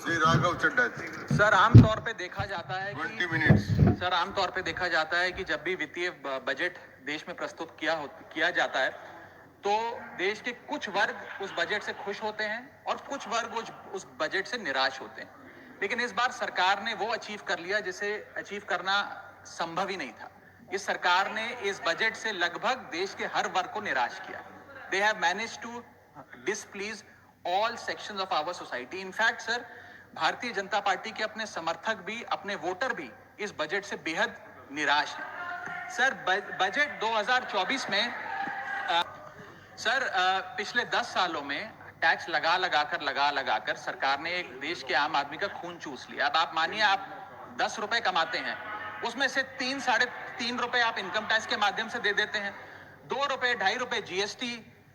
श्री राघव चड्ढा जी। Sir आमतौर पे देखा जाता है 20 मिनट्स। सर आमतौर पे देखा जाता है कि जब भी वित्तीय बजट देश में प्रस्तुत किया जाता है तो देश के कुछ वर्ग उस बजट से खुश होते हैं और कुछ वर्ग उस बजट से निराश होते हैं। लेकिन इस बार सरकार ने वो अचीव कर लिया जिसे अचीव करना संभव ही नहीं था। इस सरकार ने इस बजट से लगभग देश के हर वर्ग को निराश किया। They have managed to displease all sections of our society. In fact sir, Bharatiya Janata party के अपने समर्थक भी, अपने वोटर भी इस बजट से बेहद निराश हैं। सर बजट 2024 में पिछले 10 सालों में टैक्स लगा कर सरकार ने एक देश के आम आदमी का खून चूस लिया। अब आप मानिए, आप 10 रुपए कमाते हैं, उसमें से 3-3.5 रुपए आप इनकम टैक्स के माध्यम से दे देते हैं, 2 रुपए 2.5 रुपए जीएसटी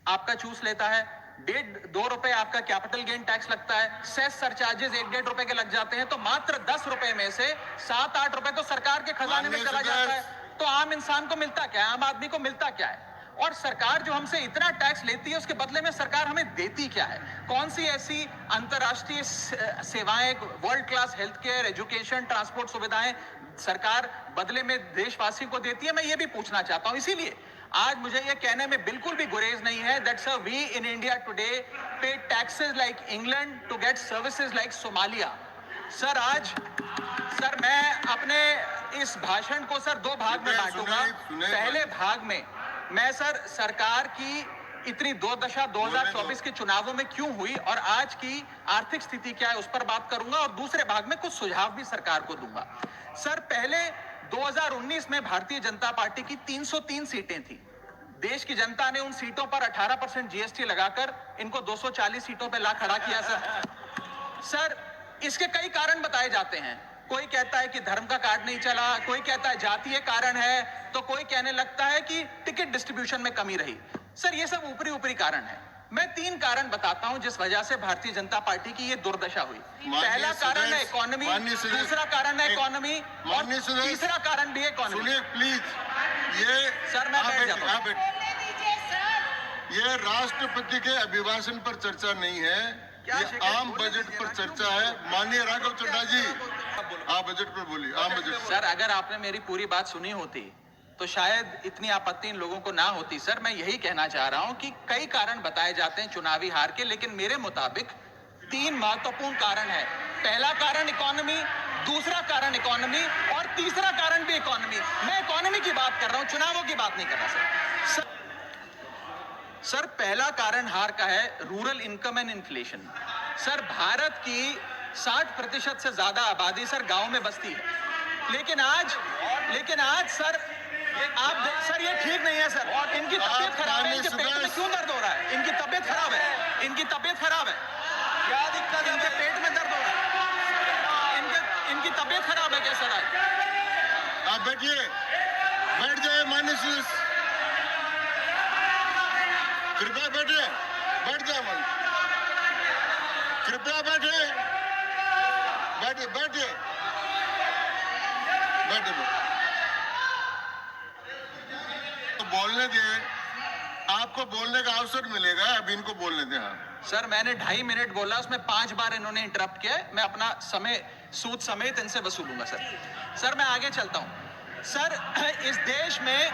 आपका चूस लेता है, 1.5-2 रुपए आपका कैपिटल गेन टैक्स लगता है, सेस सरचार्जेस 1-1.5 रुपए के लग जाते हैं, तो मात्र 10 रुपए में से 7-8 रुपए तो सरकार के खजाने में चला जाता है। तो आम इंसान को मिलता क्या है, आम आदमी को मिलता क्या है? और सरकार जो हमसे इतना टैक्स लेती है उसके बदले में सरकार हमें देती क्या है? कौन सी ऐसी अंतर्राष्ट्रीय सेवाएं, world class health care, education, transport सुविधाएं सरकार बदले में देशवासियों को देती है? मैं ये भी पूछना चाहता हूं। इसीलिए आज मुझे ये कहने में बिल्कुल भी गुरेज नहीं है that sir we in India today pay taxes like England to get services like Somalia. Sir मैं अपने इस भाषण को सर 2 भाग में बांटूंगा। पहले भाग में मैं सर सरकार की इतनी दुर्दशा 2024 के चुनावों में क्यों हुई और आज की आर्थिक स्थिति क्या है उस पर बात करूंगा, और दूसरे भाग में कुछ सुझाव भी सरकार को दूंगा। सर पहले 2019 में भारतीय जनता पार्टी की 303 सीटें थी। देश की जनता ने उन सीटों पर 18% जीएसटी लगाकर इनको 240 सीटों पर ला खड़ा किया। सर इसके कई कारण बताए जाते हैं। कोई कहता है कि धर्म का कार्ड नहीं चला, कोई कहता है जातीय कारण है, तो कोई कहने लगता है कि टिकट डिस्ट्रीब्यूशन में कमी रही। सर ये सब ऊपरी कारण है। मैं 3 कारण बताता हूं जिस वजह से भारतीय जनता पार्टी की ये दुर्दशा हुई। पहला कारण है इकोनॉमी, दूसरा कारण है इकोनॉमी, और तीसरा कारण भी है इकोनॉमी। सुनिए प्लीज, ये सर मैं बैठ जाता हूं। ये राष्ट्रपति के अभिभाषण पर चर्चा नहीं है, ये आम बजट पर चर्चा है। माननीय राघव चड्ढा जी, आप बजट पर बोलिए। आम बजट। सर अगर आपने मेरी पूरी बात सुनी होती तो शायद इतनी आपत्ति इन लोगों को ना होती। सर मैं यही कहना चाह रहा हूं कि कई कारण बताए जाते हैं चुनावी हार के, लेकिन मेरे मुताबिक 3 महत्वपूर्ण कारण है। पहला कारण इकोनॉमी, दूसरा कारण इकोनॉमी, और तीसरा कारण भी इकोनॉमी। मैं इकोनॉमी की बात कर रहा हूं, चुनावों की बात नहीं कर रहा। सर पहला कारण हार का है rural income and inflation. Sir Bharat की 60% से ज्यादा आबादी सर गांव में बसती है, लेकिन आज सर सर ये ठीक नहीं है सर। इनकी तबीयत खराब है, इनके पेट में क्यों दर्द हो रहा है? इनकी तबीयत खराब है, क्या दिक्कत है? इनके पेट में दर्द हो रहा है, इनकी तबीयत खराब है क्या सर? आज आप बैठिए, बैठ जाए माननीय, कृपया बैठिए, बैठ जाए मन, कृपया बैठिए, बैठिए। तो बोलने दे, आपको बोलने का अवसर मिलेगा, अब इनको बोलने दे। हाँ सर मैंने 2.5 मिनट बोला, उसमें 5 बार इन्होंने इंटरप्ट किया है। मैं अपना समय सूद समेत इनसे वसूलूंगा सर मैं आगे चलता हूं। सर इस देश में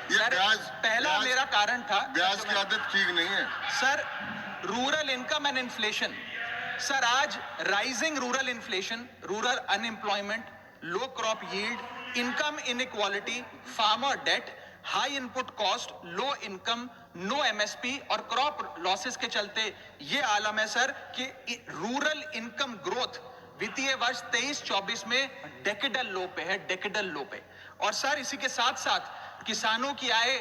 पहला मेरा कारण था, ब्याज की आदत ठीक नहीं है sir, rural income and inflation. Sir आज rising rural inflation, rural unemployment, low crop yield, income inequality, farmer debt, high input cost, low income, no MSP और क्रॉप लॉसेस के चलते ये आलम है सर कि रूरल इनकम ग्रोथ वित्तीय वर्ष 23-24 में डेकेडल लो पे। और सर इसी के साथ साथ किसानों की आय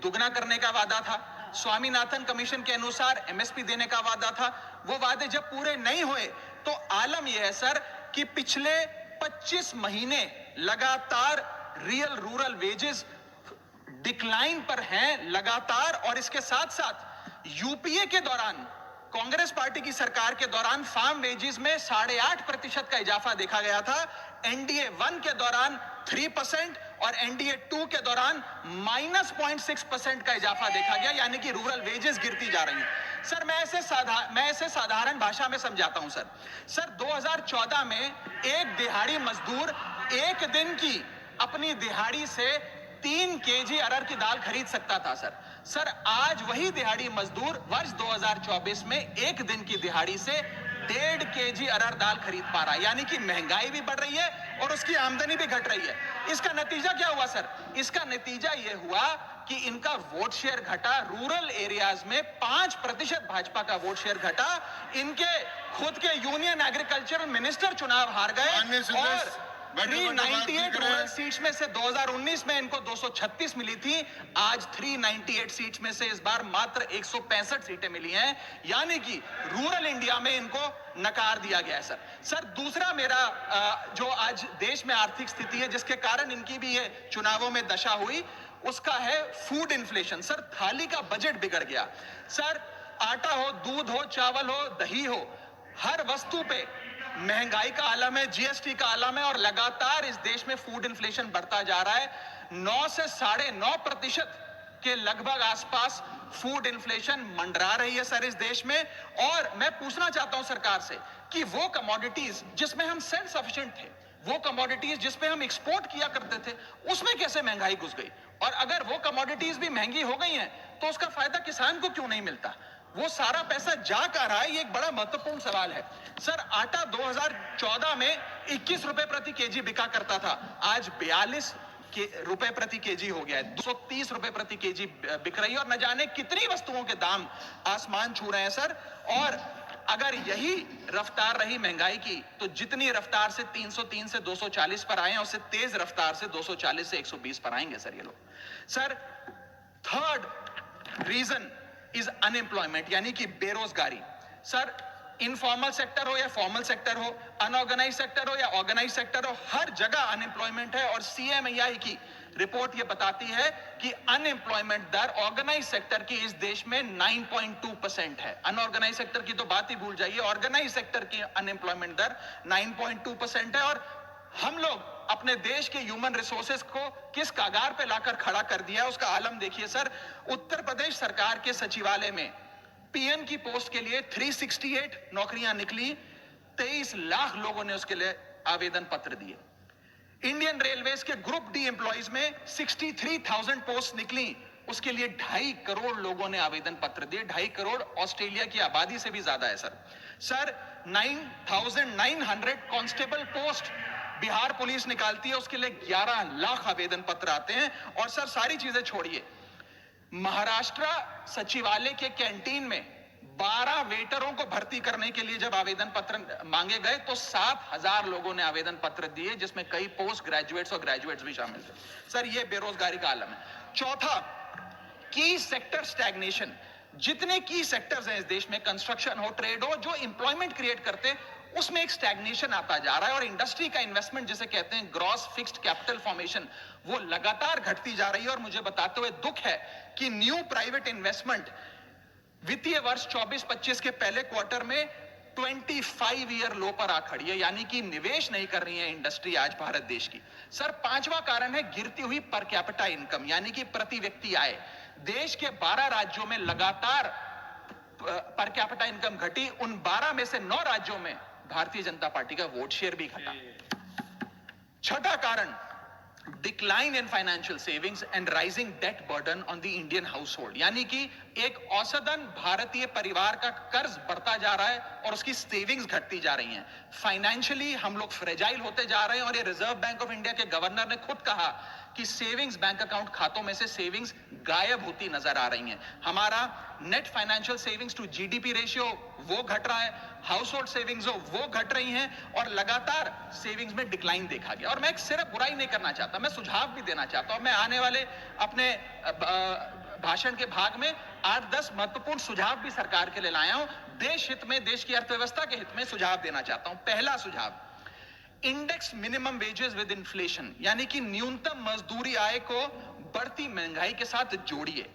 दुगना करने का वादा था, स्वामीनाथन कमीशन के अनुसार एमएसपी देने का वादा था। वो वादे जब पूरे नहीं हुए तो आलम यह है सर कि पिछले 25 महीने लगातार रियल रूरल वेजेस डिक्लाइन पर हैं लगातार। और इसके साथ साथ यूपीए के दौरान, कांग्रेस पार्टी की सरकार के दौरान फार्म वेजेस में 8.5% का इजाफा देखा गया था। एनडीए 1 के दौरान 3% और एनडीए 2 के दौरान -0.6% का इजाफा देखा गया, यानी कि रूरल वेजेस गिरती जा रही हैं। सर मैं ऐसे साधारण भाषा में समझाता हूं सर 2014 में एक दिहाड़ी मजदूर एक दिन की अपनी दिहाड़ी से 3 केजी अरहर की दाल खरीद सकता था सर आज वही दिहाड़ी मजदूर वर्ष 2024 में एक दिन की दिहाड़ी से 1.5 केजी अरहर दाल खरीद पा रहा है। यानी कि महंगाई भी बढ़ रही है और उसकी आमदनी भी घट रही है। इसका नतीजा क्या हुआ सर? इसका नतीजा यह हुआ कि इनका वोट शेयर घटा। रूरल एरियाज में 5% भाजपा का वोट शेयर घटा। इनके खुद के यूनियन एग्रीकल्चरल मिनिस्टर चुनाव हार गए और 398 रूरल सीट्स में से 2019 में इनको 236 मिली थी, आज 398 सीट्स में से इस बार मात्र 165 सीटें मिली हैं। यानी कि रूरल इंडिया में इनको नकार दिया गया है सर दूसरा मेरा जो आज देश में आर्थिक स्थिति है जिसके कारण इनकी भी ये चुनावों में दशा हुई, उसका है फूड इन्फ्लेशन। सर थाली का बजट बिगड़ गया। सर आटा हो, दूध हो, चावल हो, दही हो, हर वस्तु पे महंगाई का आलम है, जीएसटी का आलम है और लगातार इस देश में फूड इन्फ्लेशन बढ़ता जा रहा है। 9 से 9.5% के लगभग आसपास फूड इन्फ्लेशन मंडरा रही है सर इस देश में। और मैं पूछना चाहता हूं सरकार से कि वो कमोडिटीज जिसमें हम सेल्फ सफिशिएंट थे, वो कमोडिटीज जिसमें हम एक्सपोर्ट किया करते थे, उसमें कैसे महंगाई घुस गई? और अगर वो कमोडिटीज भी महंगी हो गई हैं तो उसका फायदा किसान को क्यों नहीं मिलता? वो सारा पैसा जा कहां रहा है? ये एक बड़ा महत्वपूर्ण सवाल है सर। आटा 2014 में 21 रुपए प्रति केजी बिका करता था, आज 42 रुपए प्रति केजी हो गया है। 230 रुपए प्रति केजी बिक रही है और न जाने कितनी वस्तुओं के दाम आसमान छू रहे हैं सर। और अगर यही रफ्तार रही महंगाई की तो जितनी रफ्तार से 303 से 240 पर आए हैं उससे तेज रफ्तार से 240 से 120 पर आएंगे सर ये लोग। Sir third reason is unemployment यानी कि बेरोजगारी। सर इनफॉर्मल सेक्टर हो या फॉर्मल सेक्टर हो, अनऑर्गेनाइज सेक्टर हो या ऑर्गेनाइज सेक्टर हो, हर जगह अनएम्प्लॉयमेंट है। और सीएमआई की रिपोर्ट यह बताती है कि अनएम्प्लॉयमेंट दर ऑर्गेनाइज सेक्टर की इस देश में 9.2% है। अनऑर्गेनाइज सेक्टर की तो बात ही भूल जाइए, ऑर्गेनाइज सेक्टर की अनएम्प्लॉयमेंट दर 9.2% है। और हम लोग अपने देश के ह्यूमन रिसोर्सेज को किस कगार पे लाकर खड़ा कर दिया है उसका आलम देखिए सर। उत्तर प्रदेश सरकार के सचिवालय में पीएन की पोस्ट के लिए 368 नौकरियां निकली, 23 लाख लोगों ने उसके लिए आवेदन पत्र दिए। इंडियन रेलवेज के ग्रुप डी एम्प्लॉइज में 63,000 पोस्ट निकली, उसके लिए 2.5 करोड़ लोगों ने आवेदन पत्र दिए। 2.5 करोड़ ऑस्ट्रेलिया की आबादी से भी ज्यादा है sir 9,900 constable post Bihar police निकालती है, उसके लिए 11 लाख आवेदन पत्र आते हैं। और सर सारी चीजें छोड़िए, महाराष्ट्र सचिवालय के कैंटीन में 12 वेटरों को भर्ती करने के लिए जब आवेदन पत्र मांगे गए तो 7,000 लोगों ने आवेदन पत्र दिए, जिसमें कई पोस्ट ग्रेजुएट्स और ग्रेजुएट्स भी शामिल थे। सर ये बेरोजगारी का आलम है। चौथा, की सेक्टर स्टैग्नेशन। जितने की सेक्टर्स हैं इस देश में, कंस्ट्रक्शन हो, ट्रेड हो, जो एम्प्लॉयमेंट क्रिएट करते हैं, उसमें एक स्टैग्नेशन आता जा रहा है। और इंडस्ट्री का इन्वेस्टमेंट जिसे कहते हैं ग्रॉस फिक्स्ड कैपिटल फॉर्मेशन, वो लगातार घटती जा रही है। और मुझे बताते हुए दुख है कि न्यू प्राइवेट इन्वेस्टमेंट वित्तीय वर्ष 24-25 के पहले क्वार्टर में 25 ईयर लो पर आ खड़ी है। यानी कि निवेश नहीं कर रही है इंडस्ट्री आज भारत देश की। सर पांचवा कारण है गिरती हुई पर कैपिटा इनकम यानी कि प्रति व्यक्ति आय। देश के 12 राज्यों में लगातार पर कैपिटा इनकम घटी। उन 12 में से 9 राज्यों में भारतीय जनता पार्टी का वोट शेयर भी घटा। छठा कारण, decline in financial savings and rising debt burden on the Indian household. यानी कि एक औसतन भारतीय परिवार का कर्ज बढ़ता जा रहा है और उसकी सेविंग्स घटती जा रही हैं। फाइनेंशियली हम लोग फ्रेजाइल होते जा रहे हैं। और ये रिजर्व बैंक ऑफ इंडिया के गवर्नर ने खुद कहा कि सेविंग्स बैंक अकाउंट खातों में से सेविंग्स गायब होती नजर आ रही हैं। हमारा net financial savings to GDP ratio वो घट रहा है, हाउस होल्ड सेविंग्स वो घट रही हैं और लगातार सेविंग्स में डिक्लाइन देखा गया। और मैं सिर्फ बुराई नहीं करना चाहता, मैं सुझाव भी देना चाहता हूं। मैं आने वाले अपने भाषण के भाग में 8-10 महत्वपूर्ण सुझाव भी सरकार के लिए लाया हूं। देश हित में, देश की अर्थव्यवस्था के हित में सुझाव देना चाहता हूं। पहला सुझाव, index minimum wages with inflation, यानी कि न्यूनतम मजदूरी आय को बढ़ती महंगाई के साथ जोड़िए।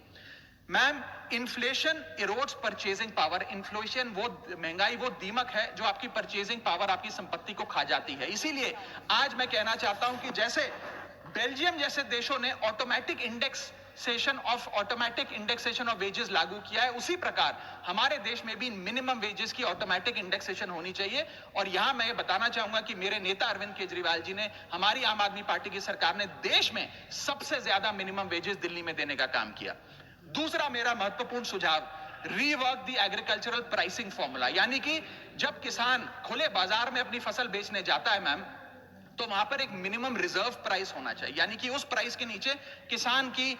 Ma'am, inflation erodes purchasing power. Inflation वो महंगाई वो दीमक है जो आपकी परचेजिंग पावर, आपकी संपत्ति को खा जाती है। इसीलिए आज मैं कहना चाहता हूं कि जैसे बेल्जियम जैसे देशों ने automatic index indexation of automatic indexation of wages लागू किया है, उसी प्रकार हमारे देश में भी मिनिमम वेजेस की ऑटोमेटिक इंडेक्सेशन होनी चाहिए। और यहां मैं बताना चाहूंगा कि मेरे नेता अरविंद केजरीवाल जी ने, हमारी आम आदमी पार्टी की सरकार ने देश में सबसे ज्यादा मिनिमम वेजेस दिल्ली में देने का काम किया। दूसरा मेरा महत्वपूर्ण सुझाव, rework the agricultural pricing formula, यानी कि जब किसान खुले बाजार में अपनी फसल बेचने जाता है मैम, तो वहां पर एक मिनिमम रिजर्व प्राइस होना चाहिए, यानी कि उस प्राइस के नीचे किसान की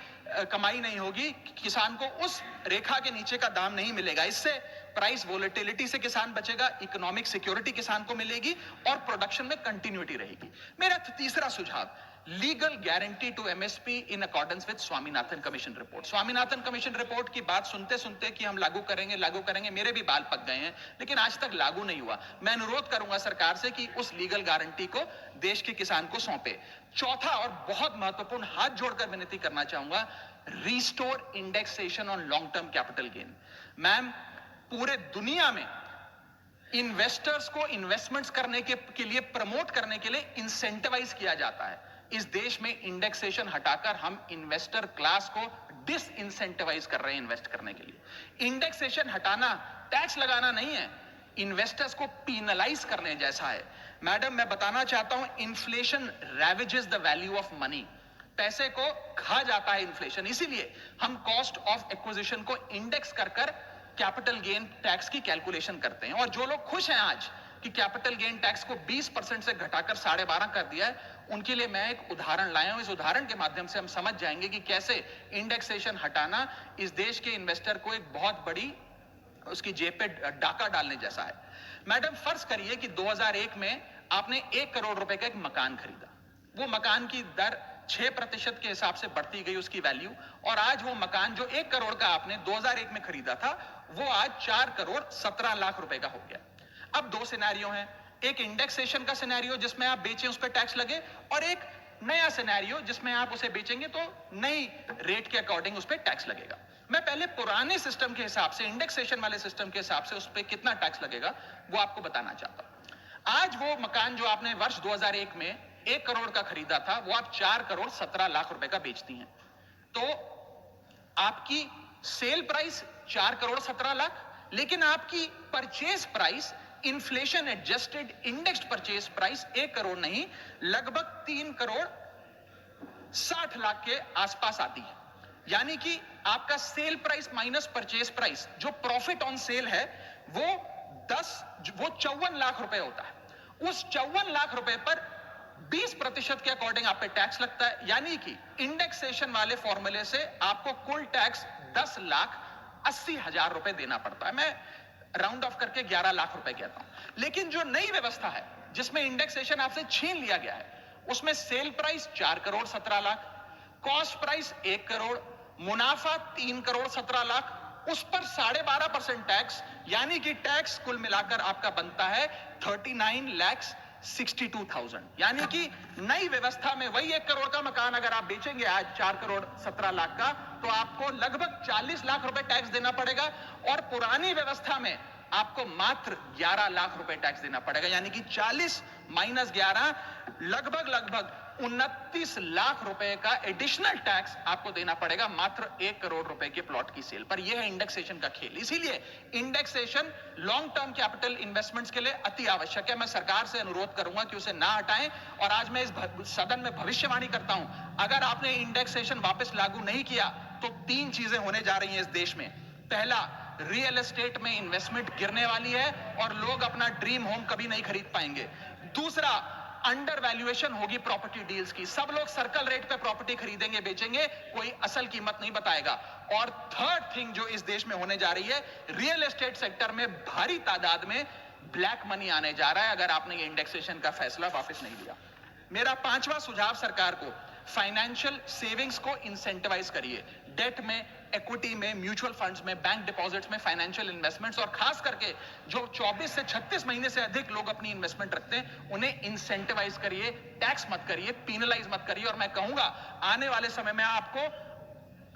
कमाई नहीं होगी, किसान को उस रेखा के नीचे का दाम नहीं मिलेगा। इससे प्राइस वोलेटिलिटी से किसान बचेगा, इकोनॉमिक सिक्योरिटी किसान को मिलेगी और प्रोडक्शन में कंटिन्यूटी रहेगी। मेरा तीसरा सुझाव, legal guarantee to MSP in accordance with Swaminathan commission report. Swaminathan commission report की बात सुनते सुनते कि हम लागू करेंगे, मेरे भी बाल पक गए हैं, लेकिन आज तक लागू नहीं हुआ। मैं अनुरोध करूंगा सरकार से कि उस लीगल गारंटी को देश के किसान को सौंपे। चौथा और बहुत महत्वपूर्ण, हाथ जोड़कर विनती करना चाहूंगा, restore indexation on long term capital gain. Ma'am, पूरे दुनिया में इन्वेस्टर्स को इन्वेस्टमेंट्स करने के लिए प्रमोट करने के लिए इंसेंटिवाइज किया जाता है। इस देश में इंडेक्सेशन हटाकर हम इन्वेस्टर क्लास को डिसइंसेंटिवाइज कर रहे हैं इन्वेस्ट करने के लिए। इंडेक्सेशन हटाना टैक्स लगाना नहीं है, इन्वेस्टर्स को पीनलाइज करने जैसा है। मैडम, मैं बताना चाहता हूं, inflation ravages the value of money. पैसे को खा जाता है इन्फ्लेशन, इसीलिए हम कॉस्ट ऑफ एक्विजिशन को इंडेक्स कर कैपिटल गेन टैक्स की कैलकुलेशन करते हैं। और जो लोग खुश हैं आज कि कैपिटल गेन टैक्स को 20% से घटाकर 12.5 कर दिया है, उनके लिए मैं एक उदाहरण लाया हूं। इस उदाहरण के माध्यम से हम समझ जाएंगे कि कैसे इंडेक्सेशन हटाना इस देश के इन्वेस्टर को एक बहुत बड़ी उसकी जेब पे डाका डालने जैसा है। मैडम, फर्ज करिए कि 2001 में आपने 1 करोड़ रुपए का एक मकान खरीदा। वो मकान की दर 6% के हिसाब से बढ़ती गई उसकी वैल्यू, और आज वो मकान जो 1 करोड़ का आपने 2001 में खरीदा था, वो आज 4 करोड़ 17 लाख रुपए का हो गया। अब दो सिनेरियो हैं, एक इंडेक्सेशन का सिनेरियो जिसमें आप बेचें उस पर टैक्स लगे, और एक नया सिनेरियो जिसमें आप उसे बेचेंगे तो नई रेट के अकॉर्डिंग उस पर टैक्स लगेगा। मैं पहले पुराने सिस्टम के हिसाब से, इंडेक्सेशन वाले सिस्टम के हिसाब से उस पर कितना टैक्स लगेगा वो आपको बताना चाहता हूं। आज वो मकान जो आपने वर्ष 2001 में 1 करोड़ का खरीदा था, वो आप 4 करोड़ 17 लाख रुपए का बेचती हैं, तो आपकी सेल प्राइस 4 करोड़ 17 लाख, लेकिन आपकी purchase price, inflation adjusted indexed purchase price 1 crore नहीं, लगभग 3 करोड़ 60 लाख के आसपास आती है। यानी कि आपका sale price minus purchase price, जो प्रॉफिट ऑन सेल है, वो 54 लाख रुपए होता है। उस 54 लाख रुपए पर 20% के अकॉर्डिंग आप पे टैक्स लगता है, यानी कि इंडेक्सेशन वाले फॉर्मूले से आपको कुल टैक्स 10,80,000 रुपए देना पड़ता है। मैं राउंड ऑफ करके 11 लाख रुपए कहता हूं। लेकिन जो नई व्यवस्था है जिसमें इंडेक्सेशन आपसे छीन लिया गया है, उसमें sale price 4 crore 17 lakh, cost price 1 crore, मुनाफा 3 करोड़ 17 लाख, उस पर 12.5% टैक्स, यानी कि टैक्स कुल मिलाकर आपका बनता है 39,62,000। यानी कि नई व्यवस्था में वही 1 करोड़ का मकान अगर आप बेचेंगे आज 4 करोड़ 17 लाख का, तो आपको लगभग 40 लाख रुपए टैक्स देना पड़ेगा, और पुरानी व्यवस्था में आपको मात्र 11 लाख रुपए टैक्स देना पड़ेगा। यानी कि 40 माइनस 11 लगभग 29 लाख रुपए का एडिशनल टैक्स आपको देना पड़ेगा मात्र 1 करोड़ रुपए के प्लॉट की सेल पर। यह है इंडेक्सेशन का खेल। इसीलिए indexation long term capital investments के लिए अति आवश्यक है। मैं सरकार से अनुरोध करूंगा कि उसे ना हटाएं, और आज मैं इस सदन में भविष्यवाणी करता हूं, अगर आपने इंडेक्सेशन वापस लागू नहीं किया तो 3 चीजें होने जा रही हैं इस देश में। पहला, रियल एस्टेट में इन्वेस्टमेंट गिरने वाली है और लोग अपना ड्रीम होम कभी नहीं खरीद पाएंगे। दूसरा, अंडर वैल्यूएशन होगी प्रॉपर्टी डील्स की, सब लोग सर्कल रेट पे प्रॉपर्टी खरीदेंगे बेचेंगे, कोई असल कीमत नहीं बताएगा। और थर्ड थिंग जो इस देश में होने जा रही है, रियल एस्टेट सेक्टर में भारी तादाद में ब्लैक मनी आने जा रहा है अगर आपने ये इंडेक्सेशन का फैसला वापस नहीं लिया। मेरा 5वां सुझाव सरकार को, फाइनेंशियल सेविंग्स को इंसेंटिवाइज करिए। डेट में, इक्विटी में, म्यूचुअल फंड्स में, बैंक डिपॉजिट्स में फाइनेंशियल इन्वेस्टमेंट्स, और खास करके जो 24 से 36 महीने से अधिक लोग अपनी इन्वेस्टमेंट रखते हैं, उन्हें इंसेंटिवाइज करिए, टैक्स मत करिए, पीनलाइज मत करिए। और मैं कहूंगा आने वाले समय में आपको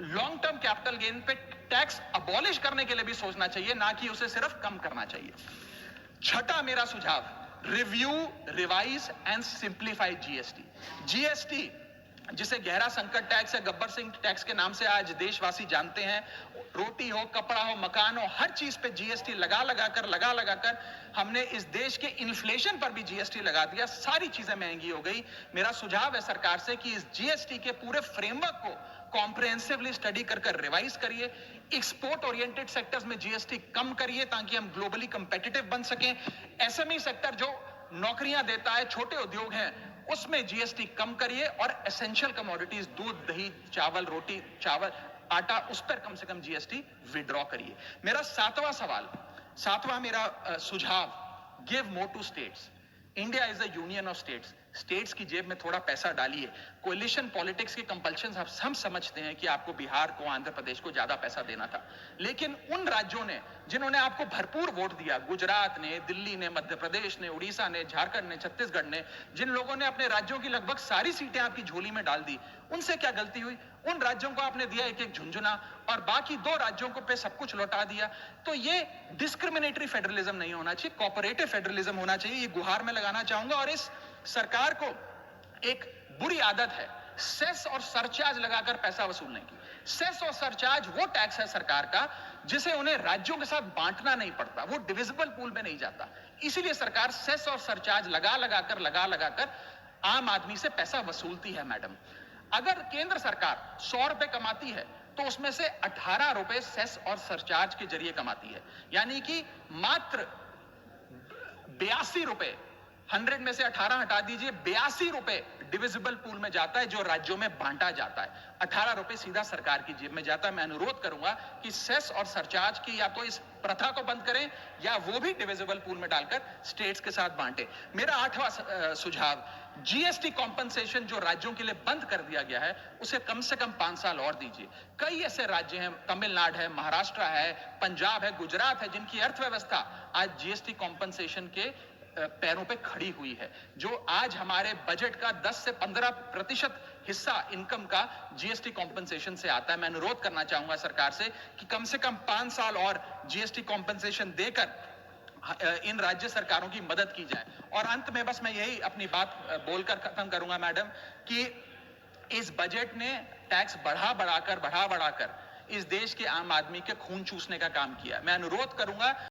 लॉन्ग टर्म कैपिटल गेन पे टैक्स अबॉलिश करने के लिए भी सोचना चाहिए, ना कि उसे सिर्फ कम करना चाहिए। छठा मेरा सुझाव, review, revise and simplify GST. GST जिसे गहरा संकट टैक्स या गब्बर सिंह टैक्स के नाम से आज देशवासी जानते हैं, रोटी हो, कपड़ा हो, मकान हो, हर चीज पे जीएसटी लगा कर हमने इस देश के इन्फ्लेशन पर भी जीएसटी लगा दिया। सारी चीजें महंगी हो गई। मेरा सुझाव है सरकार से कि इस जीएसटी के पूरे फ्रेमवर्क को कॉम्प्रिहेंसिवली स्टडी कर रिवाइज करिए। एक्सपोर्ट ओरिएंटेड सेक्टर्स में जीएसटी कम करिए ताकि हम ग्लोबली कंपेटिटिव बन सकें। एसएमई सेक्टर जो नौकरियां देता है, छोटे उद्योग हैं, उसमें जीएसटी कम करिए और एसेंशियल कमोडिटीज दूध, दही, चावल, रोटी, चावल, आटा, उस पर कम से कम जीएसटी विड्रॉ करिए। मेरा सातवां मेरा सुझाव, give more to states. India is a union of states. States की जेब में थोड़ा पैसा डालिए। कोलिशन पॉलिटिक्स के कंपल्शन हम समझते हैं कि आपको बिहार को, आंध्र प्रदेश को ज्यादा पैसा देना था, लेकिन उन राज्यों ने जिन्होंने आपको भरपूर वोट दिया, गुजरात ने, दिल्ली ने, मध्य प्रदेश ने, उड़ीसा ने, झारखंड ने, छत्तीसगढ़ ने, जिन लोगों ने अपने राज्यों की लगभग सारी सीटें आपकी झोली में डाल दी, उनसे क्या गलती हुई? उन राज्यों को आपने दिया एक एक झुंझुना और बाकी 2 राज्यों को पे सब कुछ लौटा दिया। तो ये डिस्क्रिमिनेटरी फेडरलिज्म नहीं होना चाहिए, कोऑपरेटिव फेडरलिज्म होना चाहिए। ये गुहार में लगाना चाहूंगा। और इस सरकार को एक बुरी आदत है सेस और सरचार्ज लगाकर पैसा वसूलने की। सेस और सरचार्ज वो टैक्स है सरकार का जिसे उन्हें राज्यों के साथ बांटना नहीं पड़ता, वो डिविजिबल पूल में नहीं जाता। इसीलिए सरकार सेस और सरचार्ज लगा लगाकर आम आदमी से पैसा वसूलती है। मैडम, अगर केंद्र सरकार 100 रुपए कमाती है तो उसमें से 18 रुपए सेस और सरचार्ज के जरिए कमाती है, यानी कि मात्र 82 रुपए, 100 में से 18 हटा दीजिए, 82 रुपए डिविजिबल पूल में जाता है जो राज्यों में बांटा जाता है। 18 रुपए सीधा सरकार की जेब में जाता है। मैं अनुरोध करूंगा कि सेस और सरचार्ज की या तो इस प्रथा को बंद करें या वो भी डिविजिबल पूल में डालकर स्टेट्स के साथ बांटे। मेरा 8वां सुझाव, जीएसटी कॉम्पनसेशन जो राज्यों के लिए बंद कर दिया गया है उसे कम से कम 5 साल और दीजिए। कई ऐसे राज्य हैं, तमिलनाडु है, महाराष्ट्र है, पंजाब है, गुजरात है, जिनकी अर्थव्यवस्था आज जीएसटी कॉम्पनसेशन के पैरों पे खड़ी हुई है, जो आज हमारे बजट का 10 से 15% हिस्सा इनकम का जीएसटी कॉम्पनसेशन से आता है। मैं अनुरोध करना चाहूंगा सरकार से कि कम से कम 5 साल और जीएसटी कॉम्पनसेशन देकर इन राज्य सरकारों की मदद की जाए। और अंत में बस मैं यही अपनी बात बोलकर खत्म करूंगा मैडम, कि इस बजट ने टैक्स बढ़ा बढ़ाकर इस देश के आम आदमी के खून चूसने का काम किया। मैं अनुरोध करूंगा